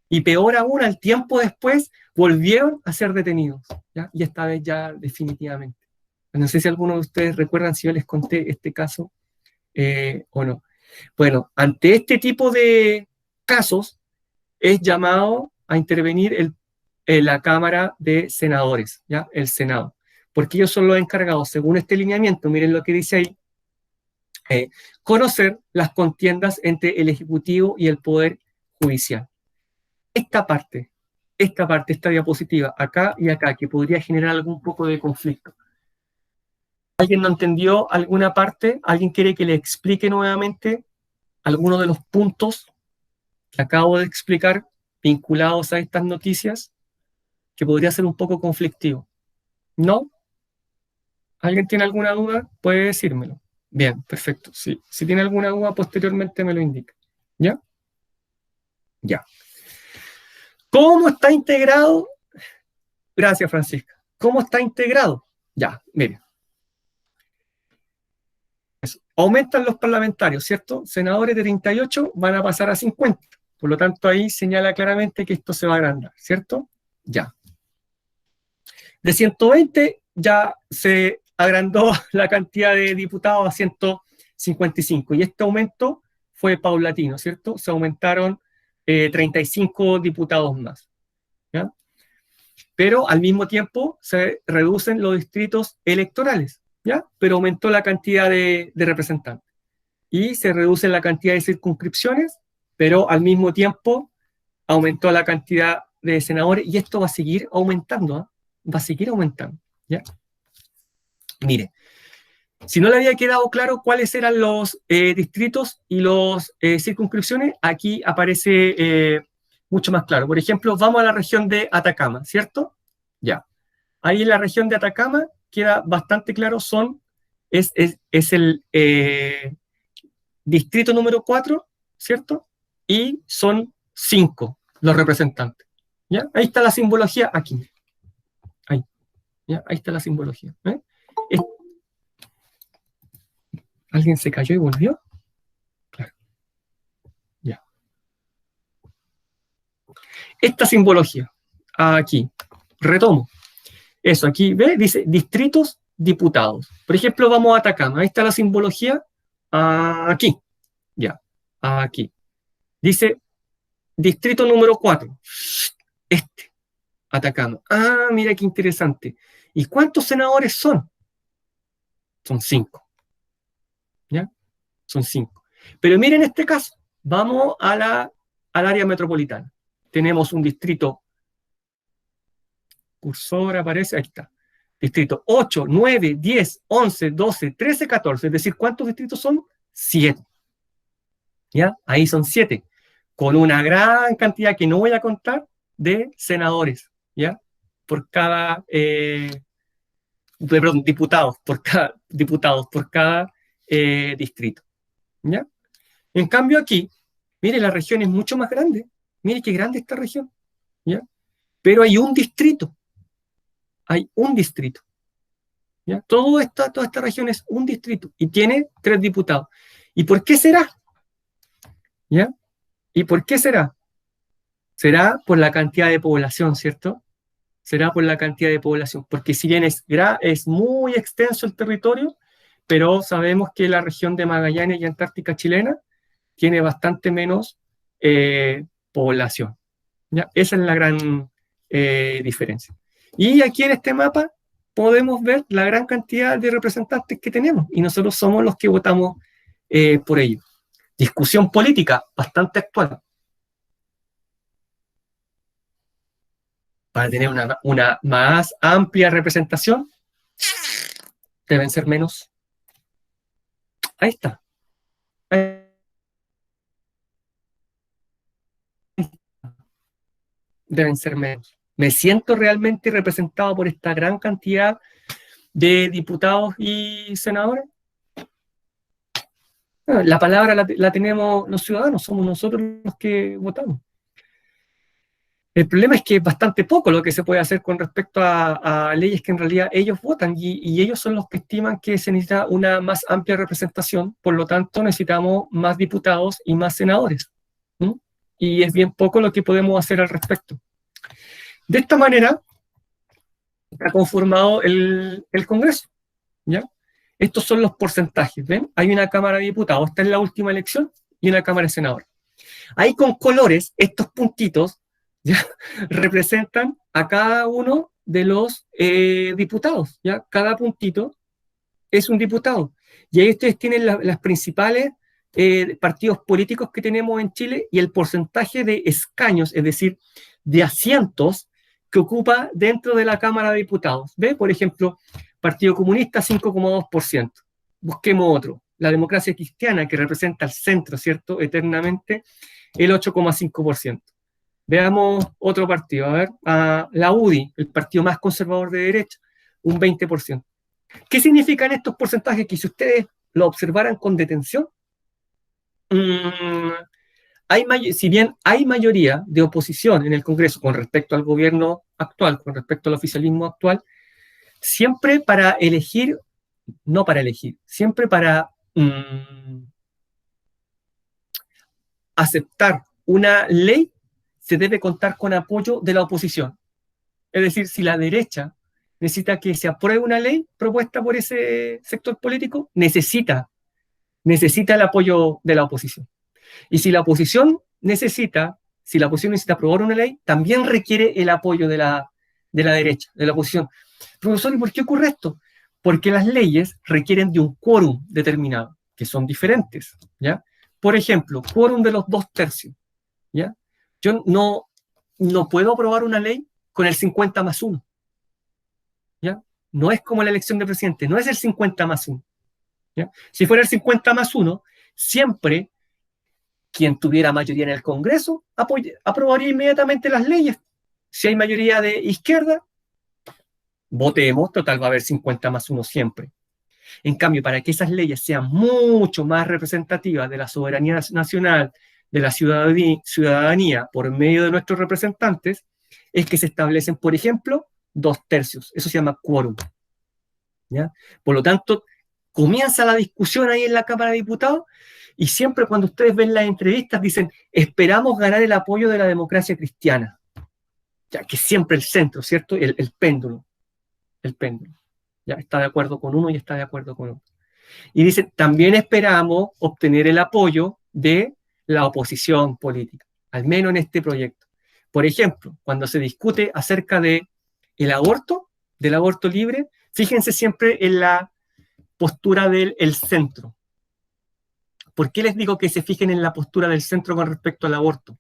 Y peor aún, al tiempo después, volvieron a ser detenidos, ¿ya? Y esta vez ya definitivamente. No sé si algunos de ustedes recuerdan si yo les conté este caso o no. Bueno, ante este tipo de casos es llamado a intervenir la Cámara de Senadores, ¿ya? El Senado. Porque ellos son los encargados, según este lineamiento, miren lo que dice ahí, conocer las contiendas entre el Ejecutivo y el Poder Judicial. Esta diapositiva, acá y acá, que podría generar algún poco de conflicto. ¿Alguien no entendió alguna parte? ¿Alguien quiere que le explique nuevamente alguno de los puntos que acabo de explicar vinculados a estas noticias, que podría ser un poco conflictivo? ¿No? ¿Alguien tiene alguna duda? Puede decírmelo. Bien, perfecto. Sí. Si tiene alguna duda, posteriormente me lo indica. ¿Ya? Ya. ¿Cómo está integrado? Gracias, Francisca. ¿Cómo está integrado? Ya, mire. Aumentan los parlamentarios, ¿cierto? Senadores de 38 van a pasar a 50. Por lo tanto, ahí señala claramente que esto se va a agrandar, ¿cierto? Ya. De 120 ya se agrandó la cantidad de diputados a 155. Y este aumento fue paulatino, ¿cierto? Se aumentaron 35 diputados más. ¿Ya? Pero al mismo tiempo se reducen los distritos electorales, ¿ya? Pero aumentó la cantidad de representantes. Y se reduce la cantidad de circunscripciones, pero al mismo tiempo aumentó la cantidad de senadores y esto va a seguir aumentando, ¿eh? Va a seguir aumentando, ¿ya? Mire, si no le había quedado claro cuáles eran los distritos y las circunscripciones, aquí aparece mucho más claro. Por ejemplo, vamos a la región de Atacama, ¿cierto? Ya. Ahí en la región de Atacama queda bastante claro, es el distrito número 4, ¿cierto? Y son 5 los representantes. ¿Ya? Ahí está la simbología aquí. Ahí. ¿Ya? Ahí está la simbología. ¿Alguien se cayó y volvió? Claro. Ya. Esta simbología, aquí, retomo. Eso, aquí, ¿ve? Dice distritos diputados. Por ejemplo, vamos a Atacama. Ahí está la simbología. Aquí. Ya. Aquí. Dice distrito número 4. Este. Atacama. Mira qué interesante. ¿Y cuántos senadores son? Son 5. ¿Ya? Son 5. Pero miren este caso. Vamos al área metropolitana. Tenemos un distrito, cursor aparece, ahí está. Distrito 8, 9, 10, 11, 12, 13, 14. Es decir, ¿cuántos distritos son? 7. ¿Ya? Ahí son 7. Con una gran cantidad que no voy a contar de senadores, ¿ya? Por cada, perdón, diputados por cada distrito, ¿ya? En cambio aquí, Mire, la región es mucho más grande. Mire qué grande esta región. ¿Ya? Pero hay un distrito. Hay un distrito. ¿Ya? Toda esta región es un distrito y tiene 3 diputados. ¿Y por qué será? ¿Ya? ¿Y por qué será? Será por la cantidad de población, ¿cierto? Será por la cantidad de población, porque si bien es muy extenso el territorio, pero sabemos que la región de Magallanes y Antártica chilena tiene bastante menos población. ¿Ya? Esa es la gran diferencia. Y aquí en este mapa podemos ver la gran cantidad de representantes que tenemos, y nosotros somos los que votamos por ello. Discusión política bastante actual. Para tener una más amplia representación, deben ser menos. Ahí está. Ahí deben ser menos. Me siento realmente representado por esta gran cantidad de diputados y senadores. La palabra la tenemos los ciudadanos, somos nosotros los que votamos. El problema es que es bastante poco lo que se puede hacer con respecto a leyes que en realidad ellos votan y ellos son los que estiman que se necesita una más amplia representación, por lo tanto necesitamos más diputados y más senadores. ¿Mm? Y es bien poco lo que podemos hacer al respecto. De esta manera está conformado el Congreso, ¿ya? Estos son los porcentajes, ¿ven? Hay una Cámara de Diputados, esta es la última elección, y una Cámara de Senadores. Ahí con colores, estos puntitos, ¿ya? Representan a cada uno de los diputados, ¿ya? Cada puntito es un diputado. Y ahí ustedes tienen las principales partidos políticos que tenemos en Chile y el porcentaje de escaños, es decir, de asientos que ocupa dentro de la Cámara de Diputados. ¿Ve? Por ejemplo, Partido Comunista 5,2%. Busquemos otro. La Democracia Cristiana, que representa al centro, ¿cierto? Eternamente, el 8,5%. Veamos otro partido. A ver, la UDI, el partido más conservador de derecha, un 20%. ¿Qué significan estos porcentajes? Que si ustedes lo observaran con detención, si bien hay mayoría de oposición en el Congreso con respecto al gobierno actual, con respecto al oficialismo actual, siempre para elegir, no para elegir, siempre para aceptar una ley, se debe contar con apoyo de la oposición. Es decir, si la derecha necesita que se apruebe una ley propuesta por ese sector político, necesita el apoyo de la oposición. Y si la oposición necesita aprobar una ley, también requiere el apoyo de la derecha, de la oposición. Profesor, ¿y por qué ocurre esto? Porque las leyes requieren de un quórum determinado, que son diferentes, ¿ya? Por ejemplo, quórum de los 2/3, ¿ya? Yo no puedo aprobar una ley con el 50+1, ¿ya? No es como la elección de presidente, no es el 50+1, ¿ya? Si fuera el 50+1, siempre quien tuviera mayoría en el Congreso aprobaría inmediatamente las leyes. Si hay mayoría de izquierda, votemos, total va a haber 50+1 siempre. En cambio, para que esas leyes sean mucho más representativas de la soberanía nacional, de la ciudadanía por medio de nuestros representantes, es que se establecen, por ejemplo, 2/3. Eso se llama quórum. ¿Ya? Por lo tanto, comienza la discusión ahí en la Cámara de Diputados y siempre cuando ustedes ven las entrevistas dicen, esperamos ganar el apoyo de la democracia cristiana. Ya que siempre el centro, ¿cierto? El péndulo. El péndulo. Ya está de acuerdo con uno y está de acuerdo con otro. Y dicen, también esperamos obtener el apoyo de la oposición política, al menos en este proyecto. Por ejemplo, cuando se discute acerca del aborto libre, fíjense siempre en la postura del centro. ¿Por qué les digo que se fijen en la postura del centro con respecto al aborto?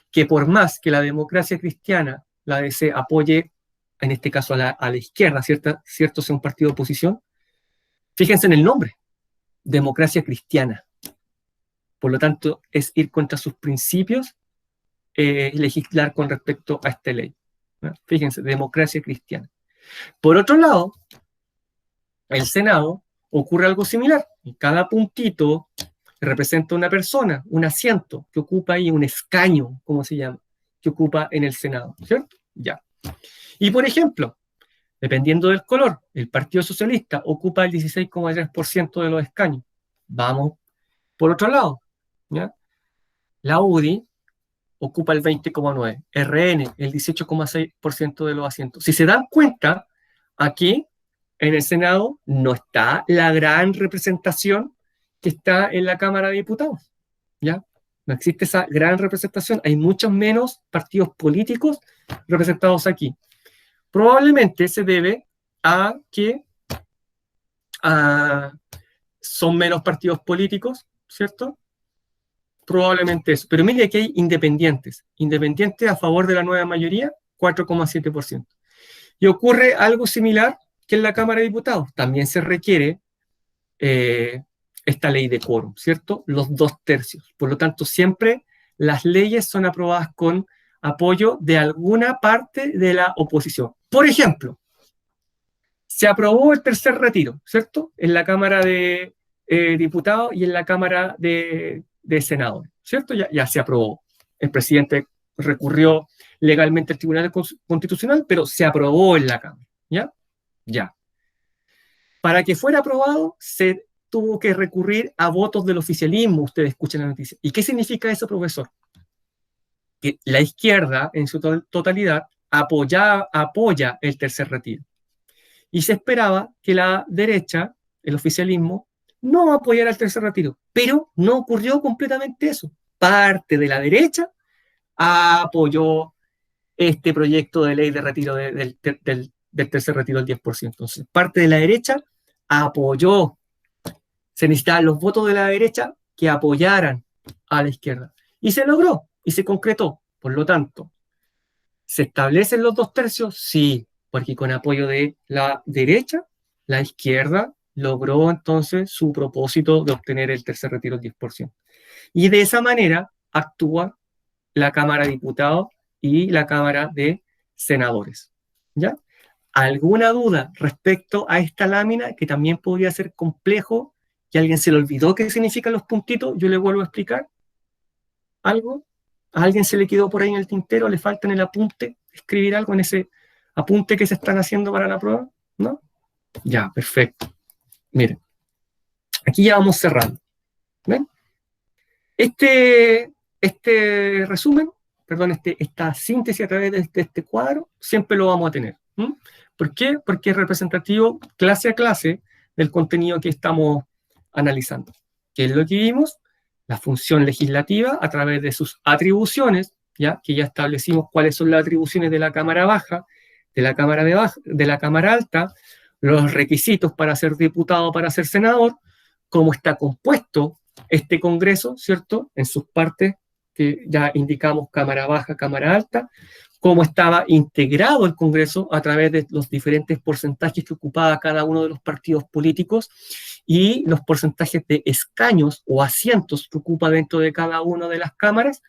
Que por más que la democracia cristiana, la DC, apoye, en este caso a la izquierda, ¿cierto? Sea un partido de oposición, fíjense en el nombre, democracia cristiana. Por lo tanto, es ir contra sus principios, legislar con respecto a esta ley. ¿No? Fíjense, democracia cristiana. Por otro lado, el Senado ocurre algo similar. En cada puntito representa una persona, un asiento que ocupa ahí, un escaño, como se llama, que ocupa en el Senado, ¿cierto? Ya. Y por ejemplo, dependiendo del color, el Partido Socialista ocupa el 16,3% de los escaños. Vamos por otro lado, ¿ya? La UDI ocupa el 20,9%, RN el 18,6% de los asientos. Si se dan cuenta, aquí en el Senado no está la gran representación que está en la Cámara de Diputados, ¿ya? No existe esa gran representación, hay muchos menos partidos políticos representados aquí. Probablemente se debe a que son menos partidos políticos, ¿cierto? Probablemente eso. Pero mire que hay independientes. Independientes a favor de la nueva mayoría, 4,7%. Y ocurre algo similar que en la Cámara de Diputados. También se requiere esta ley de quórum, ¿cierto? Los 2/3. Por lo tanto, siempre las leyes son aprobadas con apoyo de alguna parte de la oposición. Por ejemplo, se aprobó el tercer retiro, ¿cierto? En la Cámara de Diputados y en la Cámara de Senadores, ¿cierto? Ya se aprobó. El presidente recurrió legalmente al Tribunal Constitucional, pero se aprobó en la Cámara, ¿ya? Ya. Para que fuera aprobado, se tuvo que recurrir a votos del oficialismo, ustedes escuchan la noticia. ¿Y qué significa eso, profesor? Que la izquierda, en su totalidad, apoya el tercer retiro. Y se esperaba que la derecha, el oficialismo, no apoyara el tercer retiro. Pero no ocurrió completamente eso. Parte de la derecha apoyó este proyecto de ley de retiro del tercer retiro del 10%. Entonces, parte de la derecha apoyó. Se necesitaban los votos de la derecha que apoyaran a la izquierda. Y se logró, y se concretó. Por lo tanto, ¿se establecen los 2/3? Sí, porque con apoyo de la derecha, la izquierda logró entonces su propósito de obtener el tercer retiro del 10%. Y de esa manera actúa la Cámara de Diputados y la Cámara de Senadores. ¿Ya? ¿Alguna duda respecto a esta lámina que también podría ser complejo? ¿Que a alguien se le olvidó qué significan los puntitos? Yo le vuelvo a explicar. ¿Algo? ¿A alguien se le quedó por ahí en el tintero? ¿Le falta en el apunte? ¿Escribir algo en ese apunte que se están haciendo para la prueba? ¿No? Ya, perfecto. Miren, aquí ya vamos cerrando. ¿Ven? Este resumen, perdón, esta síntesis a través de este cuadro, siempre lo vamos a tener. ¿Por qué? Porque es representativo clase a clase del contenido que estamos analizando. ¿Qué es lo que vimos? La función legislativa a través de sus atribuciones, ¿ya? Que ya establecimos cuáles son las atribuciones de la Cámara Baja, de la Cámara Alta, los requisitos para ser diputado, para ser senador, cómo está compuesto este Congreso, ¿cierto? En sus partes que ya indicamos, Cámara Baja, Cámara Alta, cómo estaba integrado el Congreso a través de los diferentes porcentajes que ocupaba cada uno de los partidos políticos y los porcentajes de escaños o asientos que ocupa dentro de cada una de las cámaras,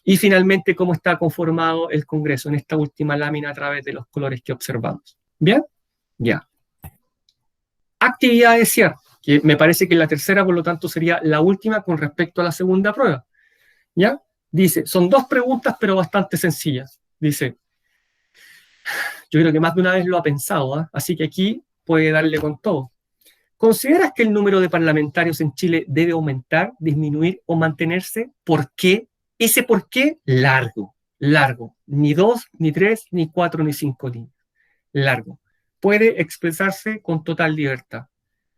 y finalmente cómo está conformado el Congreso en esta última lámina a través de los colores que observamos. ¿Bien? Ya. Actividad de cierre, que me parece que la tercera, por lo tanto, sería la última con respecto a la segunda prueba. ¿Ya? Dice, son dos preguntas, pero bastante sencillas. Dice, yo creo que más de una vez lo ha pensado, ¿eh? Así que aquí puede darle con todo. ¿Consideras que el número de parlamentarios en Chile debe aumentar, disminuir o mantenerse? ¿Por qué? Ese por qué, largo. Ni 2, ni 3, ni 4, ni 5 líneas. Largo. Puede expresarse con total libertad,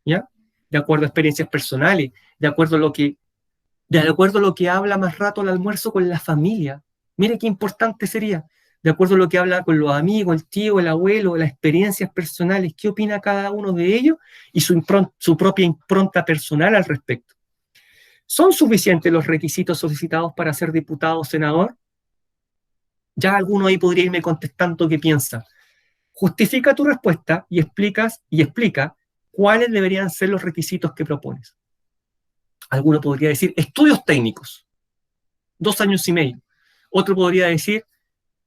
¿ya? De acuerdo a experiencias personales, de acuerdo a lo que habla más rato al almuerzo con la familia. Mire qué importante sería. De acuerdo a lo que habla con los amigos, el tío, el abuelo, las experiencias personales, qué opina cada uno de ellos y su propia impronta personal al respecto. ¿Son suficientes los requisitos solicitados para ser diputado o senador? Ya alguno ahí podría irme contestando qué piensa. Justifica tu respuesta y explica cuáles deberían ser los requisitos que propones. Alguno podría decir estudios técnicos, 2 años y medio. Otro podría decir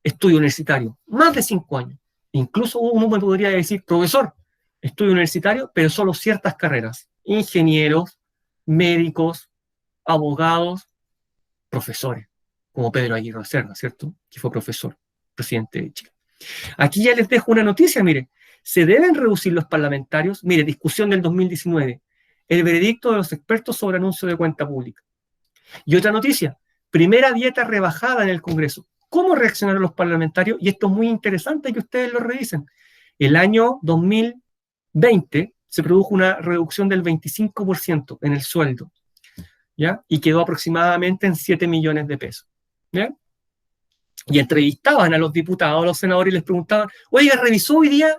estudio universitario, más de 5 años. Incluso uno me podría decir, profesor, estudio universitario, pero solo ciertas carreras. Ingenieros, médicos, abogados, profesores, como Pedro Aguirre Cerda, ¿cierto? Que fue profesor, presidente de Chile. Aquí ya les dejo una noticia, mire, se deben reducir los parlamentarios, mire, discusión del 2019, el veredicto de los expertos sobre anuncio de cuenta pública. Y otra noticia, primera dieta rebajada en el Congreso. ¿Cómo reaccionaron los parlamentarios? Y esto es muy interesante que ustedes lo revisen. El año 2020 se produjo una reducción del 25% en el sueldo, ¿ya? Y quedó aproximadamente en 7 millones de pesos, ¿ya? Y entrevistaban a los diputados, a los senadores y les preguntaban, oiga, ¿revisó hoy día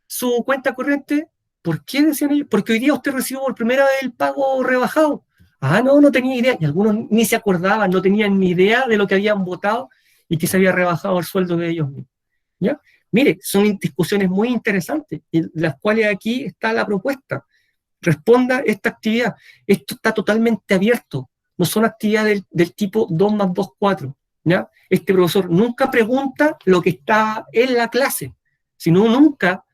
su cuenta corriente? ¿Por qué decían ellos? Porque hoy día usted recibió por primera vez el pago rebajado. Ah, no, no tenía idea. Y algunos ni se acordaban, no tenían ni idea de lo que habían votado y que se había rebajado el sueldo de ellos mismos, ¿ya? Mire, son discusiones muy interesantes, en las cuales aquí está la propuesta. Responda esta actividad. Esto está totalmente abierto. No son actividades del tipo 2 más 2, 4. ¿Ya? Este profesor nunca pregunta lo que está en la clase, sino nunca,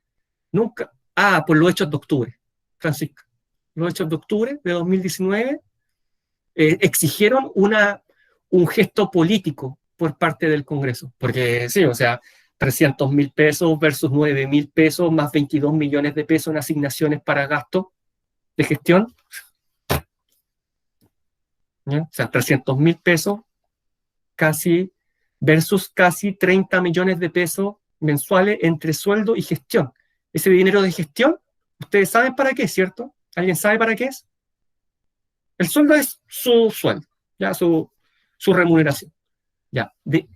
por los hechos de octubre, Francisca. Los hechos de octubre de 2019 exigieron un gesto político por parte del Congreso. Porque sí, o sea, 300.000 pesos versus 9.000 pesos más 22 millones de pesos en asignaciones para gastos de gestión. ¿Ya? O sea, 300.000 pesos casi versus casi 30 millones de pesos mensuales entre sueldo y gestión. Ese dinero de gestión, ustedes saben para qué, ¿cierto? ¿Alguien sabe para qué es? El sueldo es su sueldo, ya su remuneración. Ya, de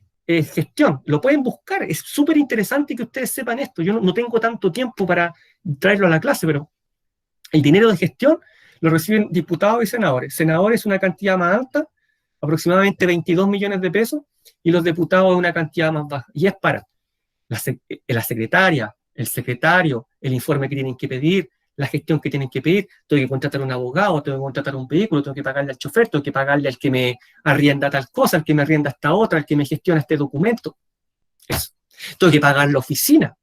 gestión, lo pueden buscar, es súper interesante que ustedes sepan esto. Yo no tengo tanto tiempo para traerlo a la clase, pero el dinero de gestión lo reciben diputados y senadores. Senadores una cantidad más alta, aproximadamente 22 millones de pesos, y los diputados una cantidad más baja. Y es para la secretaria, el secretario, el informe que tienen que pedir, la gestión que tienen que pedir. Tengo que contratar a un abogado, tengo que contratar un vehículo, tengo que pagarle al chofer, tengo que pagarle al que me arrienda tal cosa, al que me arrienda esta otra, al que me gestiona este documento. Eso. Tengo que pagar la oficina.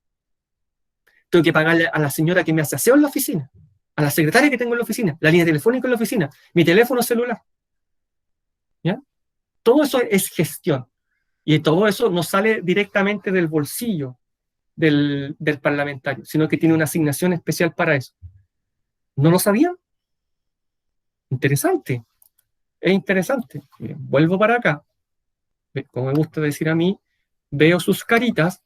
Tengo que pagarle a la señora que me hace aseo en la oficina, a la secretaria que tengo en la oficina, la línea telefónica en la oficina, mi teléfono celular. ¿Ya? Todo eso es gestión. Y todo eso no sale directamente del bolsillo del parlamentario, sino que tiene una asignación especial para eso. ¿No lo sabían? Interesante. Es interesante. Miren, vuelvo para acá. Como me gusta decir a mí, veo sus caritas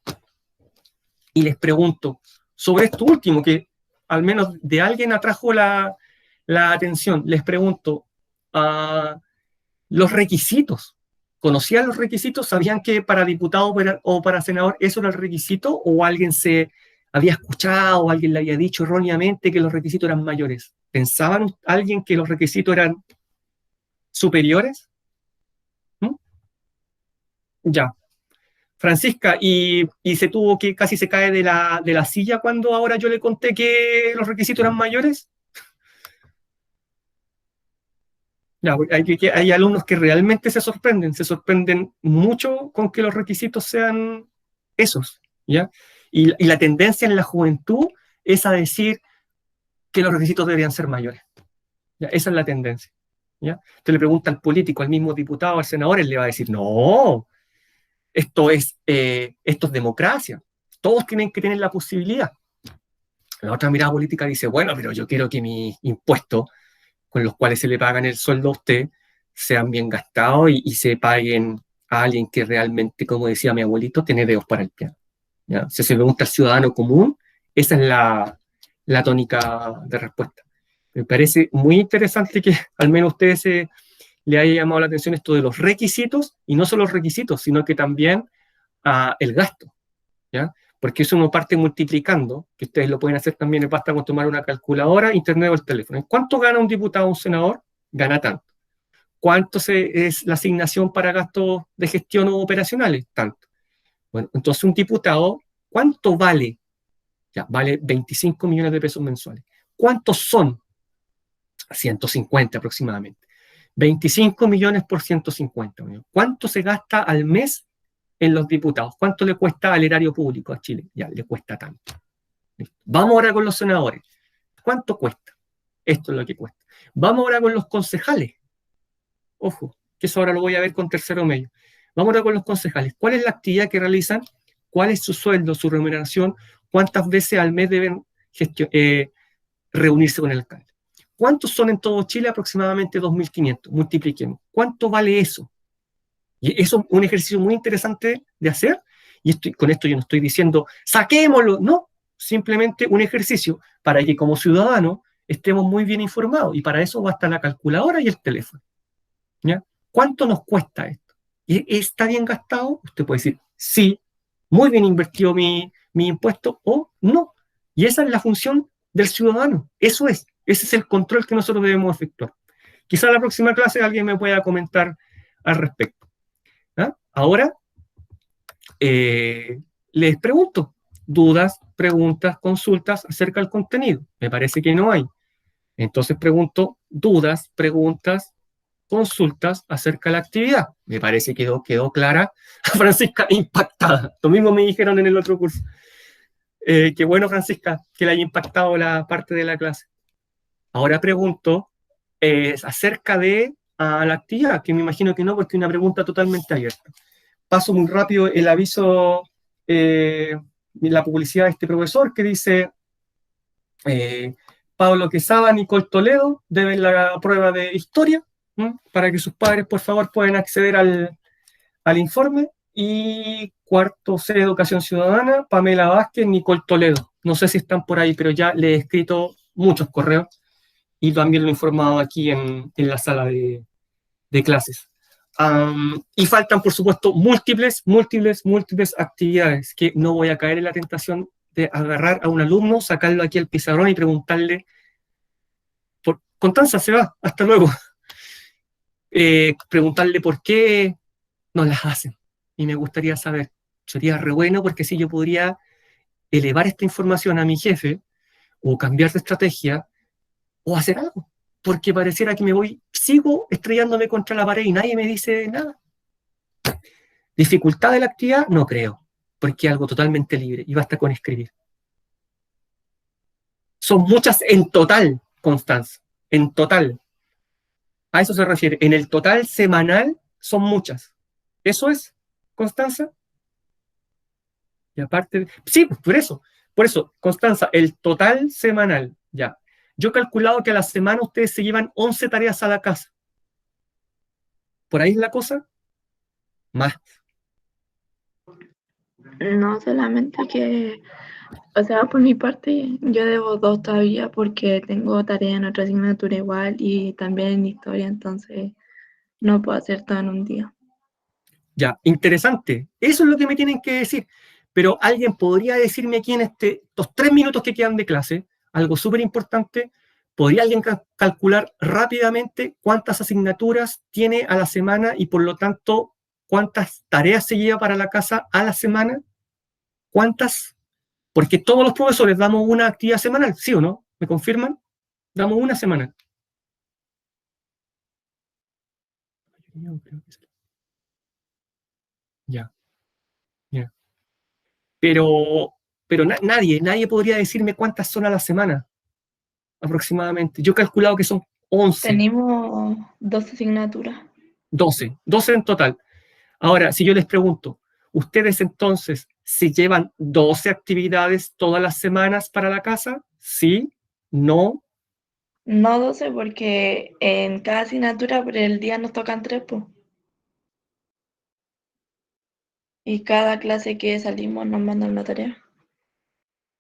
y les pregunto sobre esto último, que al menos de alguien atrajo la atención. Les pregunto, los requisitos. ¿Conocían los requisitos? ¿Sabían que para diputado o para senador eso era el requisito? ¿O alguien se había escuchado o alguien le había dicho erróneamente que los requisitos eran mayores? ¿Pensaban alguien que los requisitos eran superiores? ¿Mm? Ya. Francisca, y se tuvo que, casi se cae de la silla cuando ahora yo le conté que los requisitos eran mayores. Ya, hay alumnos que realmente se sorprenden mucho con que los requisitos sean esos, ¿ya? Y la tendencia en la juventud es a decir que los requisitos deberían ser mayores, ¿ya? Esa es la tendencia, ¿ya? Usted le pregunta al político, al mismo diputado, al senador, él le va a decir, no, esto es democracia, todos tienen que tener la posibilidad. La otra mirada política dice, bueno, pero yo quiero que mis impuestos con los cuales se le pagan el sueldo a usted sean bien gastados y se paguen a alguien que realmente, como decía mi abuelito, tiene dedos para el piano, ¿ya? Si se pregunta al ciudadano común, esa es la tónica de respuesta. Me parece muy interesante que al menos a ustedes le haya llamado la atención esto de los requisitos, y no solo los requisitos, sino que también el gasto, ¿ya? Porque eso uno parte multiplicando, que ustedes lo pueden hacer también, basta con tomar una calculadora, internet o el teléfono. ¿Cuánto gana un diputado o un senador? Gana tanto. ¿Cuánto es la asignación para gastos de gestión o operacionales? Tanto. Bueno, entonces un diputado, ¿cuánto vale? Ya, vale 25 millones de pesos mensuales. ¿Cuántos son? 150 aproximadamente. 25 millones por 150 millones. ¿Cuánto se gasta al mes en los diputados? ¿Cuánto le cuesta al erario público a Chile? Ya, le cuesta tanto. ¿Listo? Vamos ahora con los senadores. ¿Cuánto cuesta? Esto es lo que cuesta. Vamos ahora con los concejales. Ojo, que eso ahora lo voy a ver con tercero medio. Vamos ahora con los concejales. ¿Cuál es la actividad que realizan? ¿Cuál es su sueldo, su remuneración? ¿Cuántas veces al mes deben reunirse con el alcalde? ¿Cuántos son en todo Chile? Aproximadamente 2.500. Multipliquemos. ¿Cuánto vale eso? Y eso es un ejercicio muy interesante de hacer. Y con esto yo no estoy diciendo, saquémoslo. No, simplemente un ejercicio para que como ciudadanos estemos muy bien informados. Y para eso basta la calculadora y el teléfono. ¿Ya? ¿Cuánto nos cuesta esto? ¿Y está bien gastado? Usted puede decir, sí, muy bien invertido mi impuesto, o no. Y esa es la función del ciudadano. Eso es. Ese es el control que nosotros debemos efectuar. Quizá en la próxima clase alguien me pueda comentar al respecto. ¿Ah? Ahora, les pregunto, dudas, preguntas, consultas acerca del contenido. Me parece que no hay. Entonces pregunto, dudas, preguntas, consultas acerca de la actividad. Me parece que quedó clara. Francisca, impactada. Lo mismo me dijeron en el otro curso. Qué bueno, Francisca, que le haya impactado la parte de la clase. Ahora pregunto acerca de la actividad, que me imagino que no, porque es una pregunta totalmente abierta. Paso muy rápido el aviso, la publicidad de este profesor que dice Pablo Quesada, Nicole Toledo deben la prueba de historia, para que sus padres por favor puedan acceder al informe. Y cuarto C de Educación Ciudadana, Pamela Vázquez, Nicole Toledo. No sé si están por ahí, pero ya le he escrito muchos correos y también lo he informado aquí en la sala de clases. Y faltan, por supuesto, múltiples actividades que no voy a caer en la tentación de agarrar a un alumno, sacarlo aquí al pizarrón y preguntarle, Constanza, se va, hasta luego. Preguntarle por qué no las hacen. Y me gustaría saber, sería re bueno porque si yo podría elevar esta información a mi jefe o cambiar de estrategia o hacer algo. Porque pareciera que sigo estrellándome contra la pared y nadie me dice nada. ¿Dificultad de la actividad? No creo, porque es algo totalmente libre y basta con escribir. Son muchas en total, Constanza, en total. A eso se refiere. En el total semanal son muchas. ¿Eso es, Constanza? Y aparte, sí, por eso, Constanza, el total semanal, ya. Yo he calculado que a la semana ustedes se llevan 11 tareas a la casa. ¿Por ahí es la cosa? Más. No, solamente que, o sea, por mi parte, yo debo 2 todavía porque tengo tarea en otra asignatura igual y también en historia, entonces no puedo hacer todo en un día. Ya, interesante. Eso es lo que me tienen que decir. Pero alguien podría decirme aquí en estos 3 minutos que quedan de clase, algo súper importante. ¿Podría alguien calcular rápidamente cuántas asignaturas tiene a la semana y por lo tanto cuántas tareas se lleva para la casa a la semana? ¿Cuántas? Porque todos los profesores damos una actividad semanal, ¿sí o no? ¿Me confirman? Damos una semanal. Ya, ya. Pero nadie podría decirme cuántas son a la semana, aproximadamente. Yo he calculado que son 11, Tenemos 2 asignaturas. 12 en total. Ahora, si yo les pregunto, ¿ustedes entonces se llevan 12 actividades todas las semanas para la casa? ¿Sí? ¿No? No 12 porque en cada asignatura por el día nos tocan 3, pues. Y cada clase que salimos nos mandan una tarea.